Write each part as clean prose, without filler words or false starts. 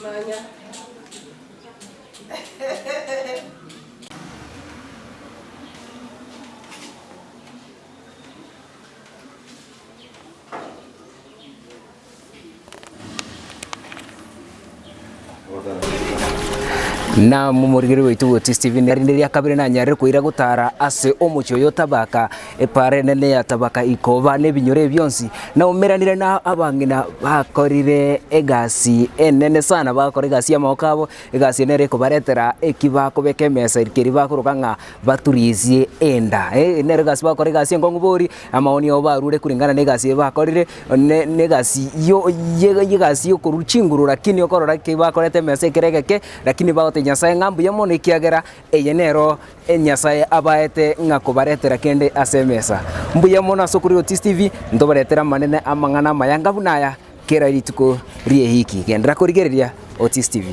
Manya. na mumurigire witu Otiso nariria kabire na nyare kuira gutara ase omucho yo Tabaka epare nene ya Tabaka ikoba ne binyore byonsi na umeranire na abangina bakorire egasi enene sana bakore egasi ya mokabo egasi nere ko baretera ekiba ko beke mesa ikiri bakuruganga baturizie enda nere gasi bakore egasi ngongubori amaoni obarure kuringana ne egasi bakorire ne egasi yo yegasi yo kuruchinguru lakini okorora ke bakorete mesa ikiregeke lakini bagote Nyasaye ngambu yamo nikiagera eyenero Nyasaye abaete ngakubaretera kende asemesa mbuya mona sokuri Otiso TV ndobaretera manene amangana mayanga bunaya kera rituko rie hiki gendera kurigereria Otiso TV.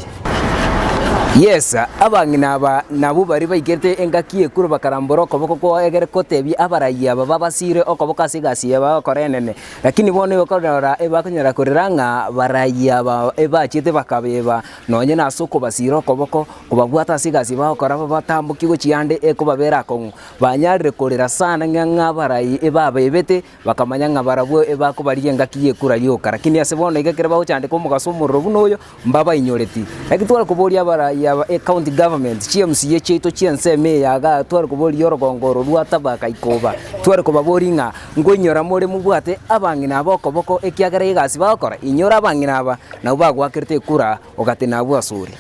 Yes, abangina aba nabo bari baigete engakie kuro bakaramboro koboko ko egere kotebi abarayia baba basire okoboka sigasi yaba korenene lakini bone bakorora ebakonyera kuriranga barayia ba ebachite bakabeba nonye nasoko basiro koboko kubagwata sigasi bakora batambuki gochiande ekobabera kongu banyarire korera sana nganga barayi ebabebete bakamanya ngabarabwo ebakobariye engakie kura yoka lakini asebone igekere bagochande ko mugasomoro bunoyo mbaba inyoreti ekitwara kuboria barayi ya county government CMC cheito chienseme yaga twari kubori yorogongoro rwa Tabaka ikoba twari kubabori nga ngonyora muri mubwate abangina abokoboko ekiagara igasi bakora inyora abangina aba na bagwakirite kura ogate nabwo asuri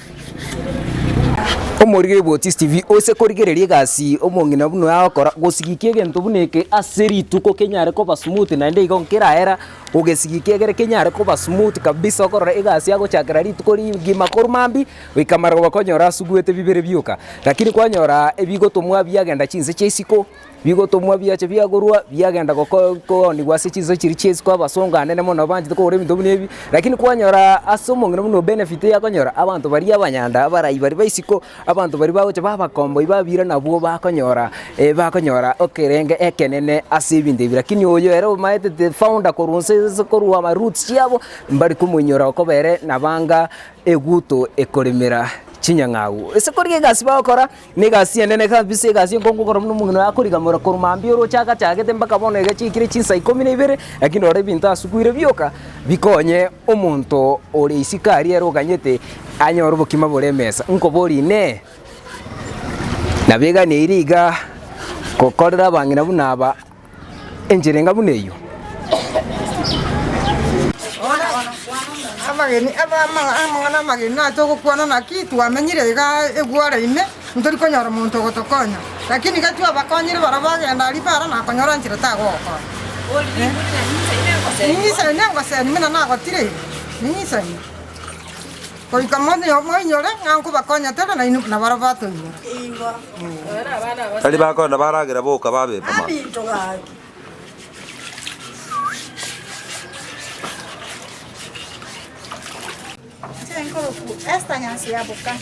omorige Otiso TV ose korigereria gasi omongina buno yakora gosigikie gento buneke aseri tuko kenyare ko basmooth na ndei gonkera era ogesigikie gere kenyare ko basmooth kabisa okorora igasi yago chakara rituko rigima korumambi wikamara bakonyora suguete bibere byuka lakini kwanyora ebigotomwa byagenda chinse chesiko bigotomwa byache byagorwa byagenda ko ni gwase chinse chiri chesiko abasonga nene mono banje ko ore bintu bunebi lakini kwanyora asomongina buno benefit yakonyora abantu bari abanyanda barayi bari baisiko abantu bari bawo baba kombo ibabira nabo bakonyora bakonyora okerenge ekenene asibinde lakini oyo era maete the founder korunse koruwa ma roots yabo mbari kumunyora okobere nabanga eguto ekoremera chinyang'au ese korige gasi bakora ne gasi enene kabisa gasi ngongokora n'umuntu yakoriga mura korumambi oro chaka chagete mpaka bone gachikire chinsa 12 lakini ore bintu asugwire byoka bikonye omuntu ore isikari ero ganyete anyoro bukima bore mesa nkobori ne nabega ne iriga kokorera bangina bunaba enjerenga buneyo abageni amangana mageni natoko kuona na kitu amenyire ga Egware ine ntori konyora muntu gotokonya lakini gatwa bakonyire barabagenda alipara na konyora njira tagoko nisa nengo se nimena nagotire nisa koi kamonde yo moinyore nganku bakonya tera na inu na barabato ingo ali bakona baragira boka babe pama esta nyansi ya boka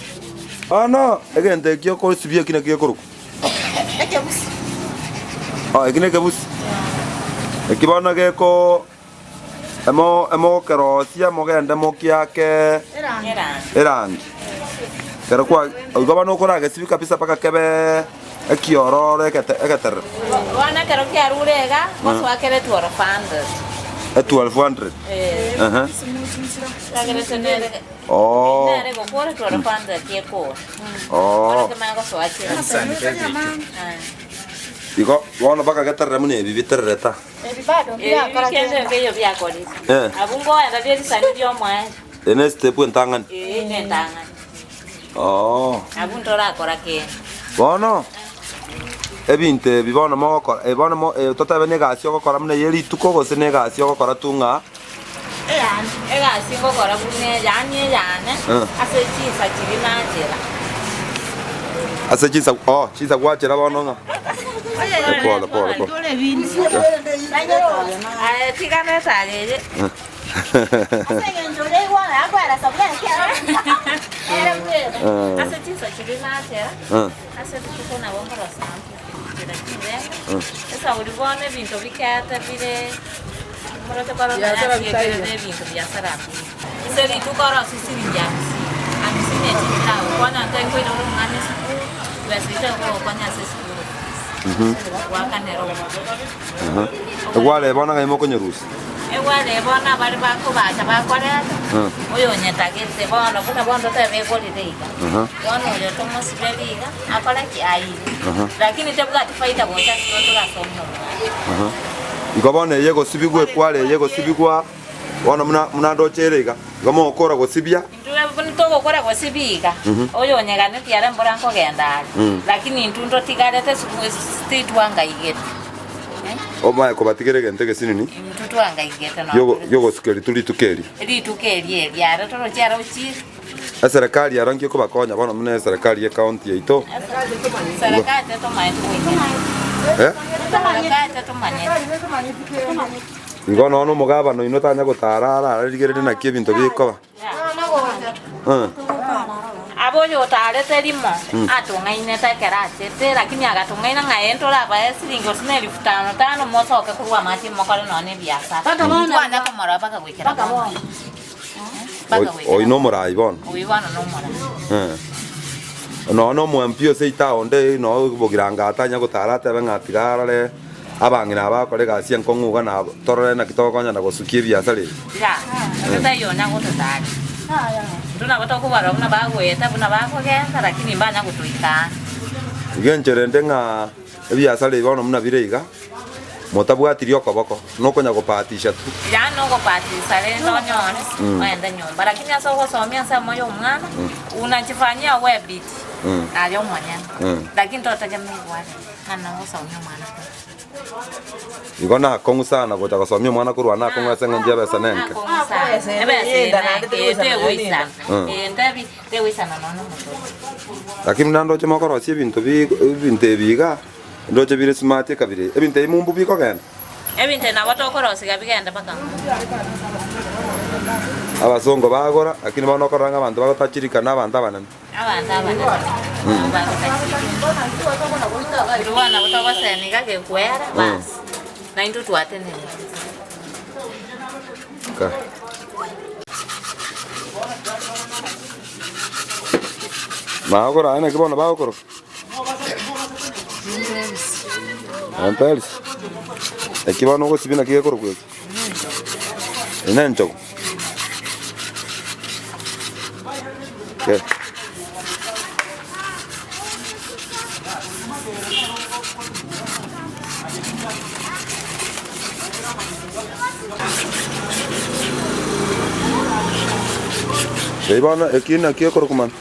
no egente kyo ko sibye kina kyo koruku ekebus ekine kebus ekibana geko emo kero sia mogenda mokiake erangi kero kwa ugabano kora gesibi kabisa paka kebe ekioro eketer wana kero kiarurega moswakere 1200 oh nere go kore 1200 kieko ke mago swache digo wana baka geterre mune bibiterreta bibado bia kora ke yo bia kori abungo era dia sani dio mwa ene step entangan entangan oh abuntora kora ke bono ebinte bibona moko ebona mo tota benegasi okora mune yeri tuko gose negasi okora tunga egasi ngokora bune yanye yane asechisa chirina chira asechisa chisa gwachira bono pola dole bini tigane saleje asengenjole igual akwara sabla asechisa chirina chira asechisa na bombara sample esa ulibone bintu bikata bire Morote koro na yekere de bintu biashara. Iseri tukoro sisi biashara. Anisine chita kwana tango ino ngane siku. Basita ko kwanya siku. Wakanero. Egware bona gaimo konyerusi. Egware bona bari bako bacha bakorera. Oyo nyetagete bona kuna bondo tebe kolideiga. Bona oyo tomo sibeliga akora ki ai. Lakini tebuga tifaida bocha totola somo. Ngobone yego sibigwe kwale yego sibigwa wana muna docherega ngamo okora gosibia ndule bunto gukora gosibiga oyo nyegane tiara mbora nko genda lakini ntundo tigarete state wanga igete Oma ko batigere gente ke sinini mtutu wanga igete no yogo sikeri tuli tukeri yara toro cyara uchi serikali yarangi ko bakonya bona mune serikali ya county yaito serikali to maintu serikali to maintu ngono no mugaba no inotanya gutarara rigere na kibinto bikoba aboyo tarete limo atungaine takerate te lakini agatungaina ngaento la ba silingo sineli futano tano mosoka kuwa mati mokole none biasa kwanza komora baka gwikira o ino mora ibon o ibon no mora no mwempio seita onde no bogiranga atanya gutarate bengatigara abangira bakore gasi enkonguga na torore na kitokonya na gosukie biasa ri ya ndio na gutotari tuna gutoko bara una bagweta buna bagogenda lakini mbanya gutuika igenchere ndenga biasa ri bono muna bireiga motabwatirio koboko no konya gupatisha tu ya no gupatisha le no nyone waenda nyumba lakini aso gusomia sa moyo mwana unachifanyia webit alio mwana lakini totagemea wale kana gusomia mwana igona kongu sana gocha gusomia mwana kurwa na kongu asenga njia besa nenka lakini nando chemo koro si bintu binte biga ndoche bire smart kabire ebinte imumbu biko genda ebinte na bato koro siga bigenda baka abazongo bagora lakini bano koranga abantu bagotachirika n'abantu abanane Ruwana utawa seniga ke kwera bas. Na into tuatene. Ka. Magora ana kibona bagokoro. Antalis. Ekibona ngo sibina kiye koro kwe. Inancho. Okay. Ibana ekina kiye koro kuman.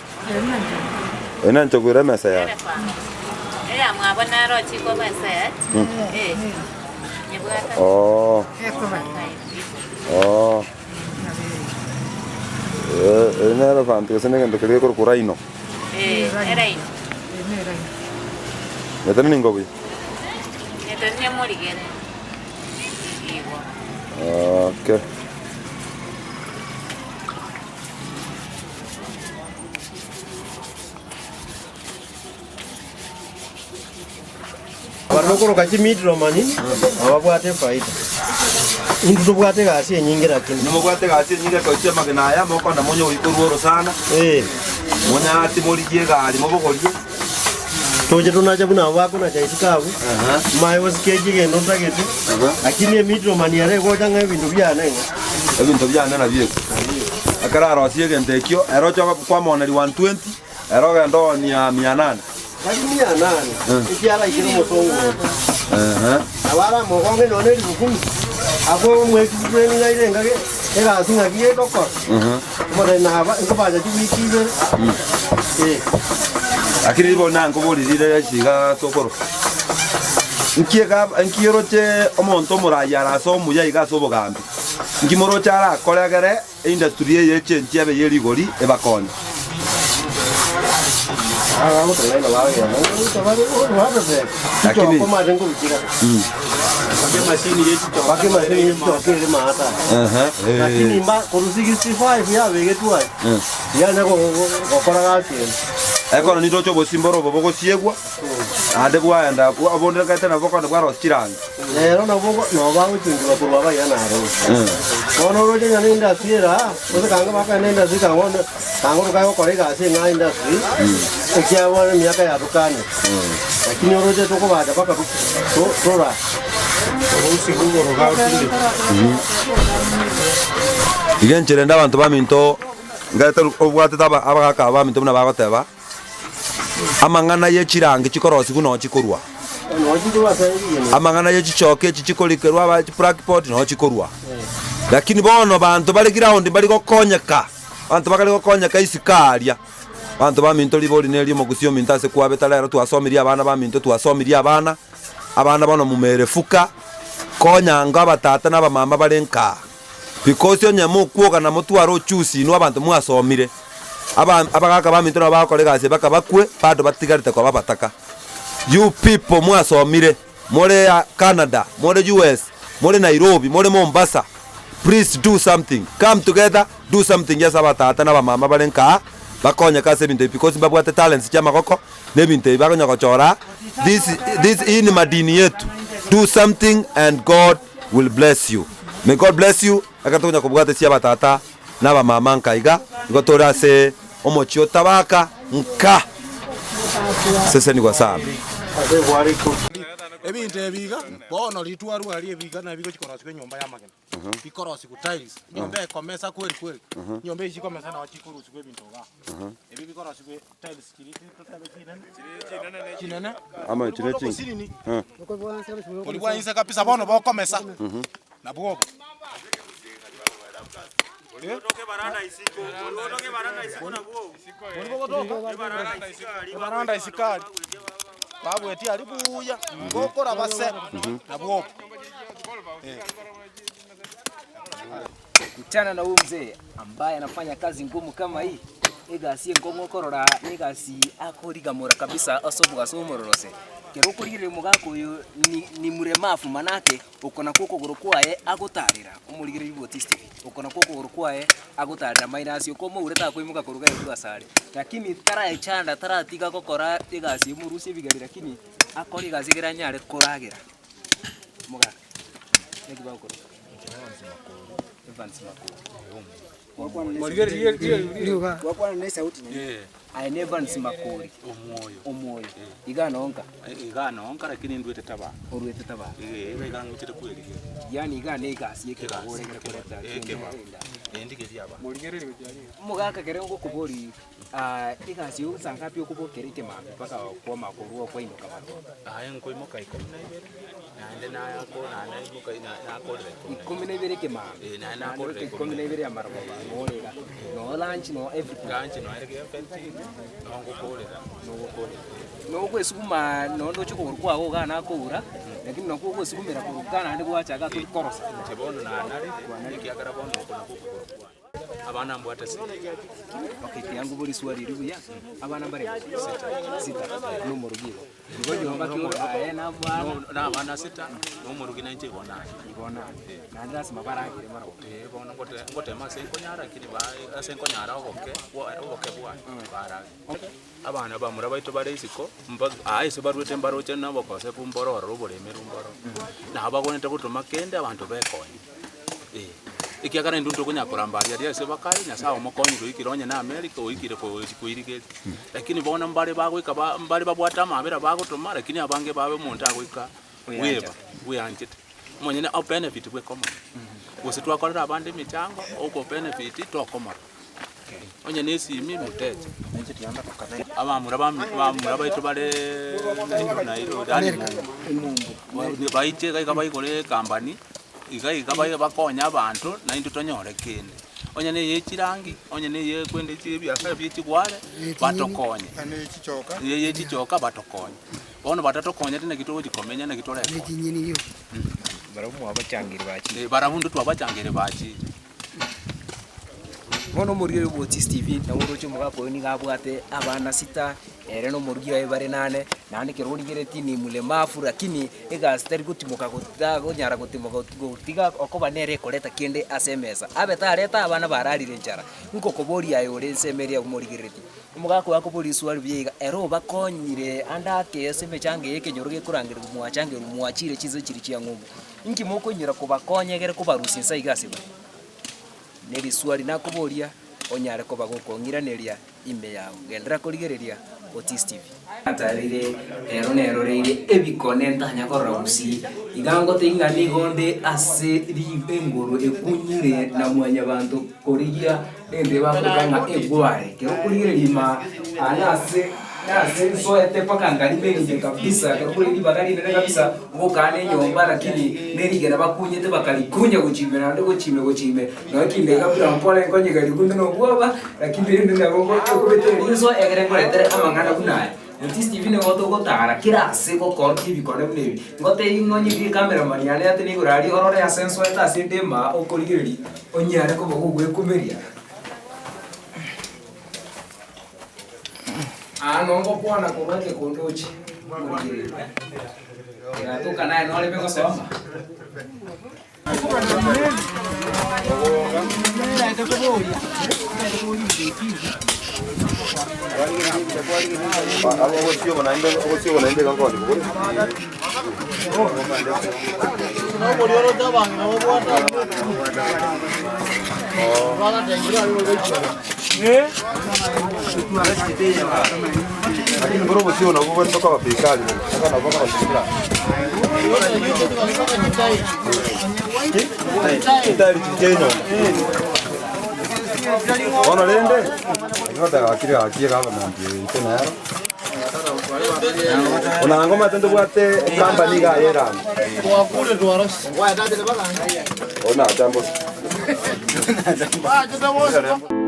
Inancho gwira mesa ya. Mwabona ro chiko mesa. Oh. Oh. Era fanti che se ne che koro kuraino. Era ino. Metani ngobi. Metani morigere. Okay. Barokoro kachimitiro mani ababwate faida indu tubwate gasi enyingi lakini nimubwate gasi enyingi ko chema kinaya moko na monyo ikururo sana monya ati morigie gali mobogorie toje tunaje buna wako na chaisikabu mayo sikeji gendo tagete lakini emitiro mani are gocha ngai bintu byana na bie akararo asiege ntekio erocho kwa moneri 120 eroga ndo ni 800 lakini 800 ikiala ikiro mosongo abara mogonge none libukumi abo mwekibweni ngairenga ke era singa kiye kokor mora na haba ngobaja kibikibe akiri bona ngobolirire shiga sokoro nkiyoroche omonto murayara so muya igaso bogambi ngimorocha ara koregere industry ye chenchi abe yerigori ebakonye lakini kama dengo bichira baki mashini yetu tokere mahata lakini mba korusi 65 ya wege tuai ya na kokora gati ekono ni tocho bosimboro bogo siegwa ade bwa enda abonde kata na boko na bwaro chiranga Lero na bogo no ba uchungula kurwa ba yana ro. Kono ro jenya industry ra, ose kanga ba ka industry ka won tango ka ko kolega ase nga industry. Ekia won miaka ya dukani. Lakini ro je toko ba baka to ra. Usi gugo ro ga utinde. Igen chirenda abantu baminto ngata obwate taba abaka baminto na bagoteba. Amangana ye chirange chikorosi kuno chikorwa. Amangana ye chichoke chichikolikerwa ba blackpot no chikorwa. Lakini bono bantu bali ground bali gokonyeka. Bantu bakali gokonyeka isikaria. Bantu baminto liboli neli mogusio mintase kwa betalero twasomiria abana baminto twasomiria abana. Abana bono mumerefuka konyanga batata na bamama balenka. Because onye mukwoga na mutwaro chusi no abantu mwasomire. Abagaka baminto na bakolega ase baka bakwe bado batigarite kwa babataka. You people mwasomire more Canada, more US, more Nairobi, more Mombasa. Please do something. Come together, do something. Yes, abatata na bamama balenka bakonya kase bintu because babwate talents chama koko ne bintu bakonya kochora. This in madini yetu. Do something and God will bless you. May God bless you. Akatonya kubwate sia batata na bamama nkaiga ngotora se omochio tabaka nka sese ni kwa sana ebintu ebiga bono litwaru ali ebiga na bigo chikorosi kwe nyumba ya magena bikorosi ku tiles nyumba ekomesa kweli kweli nyumba ichikomesa na wachikurusi kwe bintu ga ebi bikorosi kwe tiles kiriti totabe chinene ama chine chingi kolibwa inse kabisa bono bokomesa na bwobo Toke baranda isiko, toke baranda isiko na buo. Baranda isikali. Babu eti alibuya, ngokora base na buo. Kutana na huyu mzee ambaye anafanya kazi ngumu kama hii. Egasi ngongo korora egasi akoriga mora kabisa asobuga somororose. Kero kurire mugako uyu ni muremafu manake ukona koko gorokwaye agutarira umurigire ibo Otiso ukona koko gorokwaye agutarira minus ukomo ureta kwimuka kuruga ibu asari lakini tara echanda tara tiga kokora egasi murusi bigari lakini akori gazi geranyare koragira muga nekiba ukoro Evans Makuri wakwana na sauti I never nsimakuri omoyo iganonka lakini ndwete taba urwete taba igangutire kweli yani igane igasi yeke bagore kureta ndike byaba mugaka kere ngo kubori igasi usanga pyo kubokere kemambe paka kwa makoruo kwa ino kama nko imoka ikomna ibere nande na yako na imuka na akorere ikomna ibere kemambe na akorere ikomna ibere ya marabo morega no lunch no everything lunch no everything no kwesukuma no ndo chiko kurukwa go kana kura lakini no kuko sukumira kurukana ndi kwachaga tukorosa chebono na nari kiagara bono kuna kurukwa abana mbwata okay yangu buri swali ribuya abana bare sita no morugiro ngojo mbaki ayena bwana na abana sita no morugina nje bona na ndasi mabara akire maro bono ngote mase konyara kini ba ase konyara ogoke bwa bara abana bamura baito bare isiko se barwete mbaroche nabo kose kumbororo rubole merumboro na abagonete gutuma kende abantu bekonye ikiagara ndunto kunya kurambaria dia se bakari nya sawa mokonyi ruikironye na America uikire ko kuirige lakini bona mbare bagwika mbare babwata mabera bagutuma lakini abange babe muntu agwika weba uyanjite monyene au benefit kwe koma gose twakorera abande michango uko benefit to koma onye nesi mi muteje abamura baito bare na iro dani baite kai kabaikore kambani igai kabaye bakonya abantu na into tonyore kende onye ne yechirangi onye ne ye kwende chibi asa byechigware batokonye ane chichoka ye chichoka batokonye bono batatokonye tena kitoko gikomenya na kitore ko kinyini yo baramu abachangire bachi barahundu twabachangire bachi mono muri Otiso TV na uroche mugapo ni gabwate abana sita ere no muri yo bare nane nani ke roni gereti ni mulemafu lakini ega stari gutimoka gonyara gutimoka gutiga okoba nere koleta kende asemeza abeta areta abana bararire njara nko kobori ayo re semeria muri gereti umugako wako polisi wari biega ero bakonyire anda ke seme change yeke nyoroge kurangira mwachange mwachire chize chiri chia ngombe inki moko nyira kubakonyegere kubarusinsa igasiba neri swali nakuboria onyare ko bagukongiraneria ime yawe gendera kurigereria Otiso TV atarire nero reire ebikonenta nyakora Gusii igango tingani gonde ase ribe ngoro ekunyire na mwanya bantu korigia ende bakukanga Egware kero kurigereria ma anase nase so ete pakanga libenje kabisa kero kurigereria bagari nene kabisa ngokane nyomba lakini nerigera bakunyete bakalikunya guchimera ndo guchime no kinde kabira mpole nkonye gari kunde no bwaba lakini nende nabongo kubetera izo egere koretere amangana kunaya Otiso TV ne goto gotara kirase go korki bikone bunebi ngote ingonyi bi cameraman yale atini gurari orore ya sensor eta sinde ma okorigeri onyare ko bogugwe kumeria nongo pwana kureke kondochi ya toka naye no le pego soma Lakini bro sio na wewe kutoka wapi kali nataka na baka wasikira kitari chijenyo ona lende ngoda akira kama mambi tena yaro ona ngoma tendo bwate company ga yera kwa kule dwaros wa dade baka ona jambo ba jada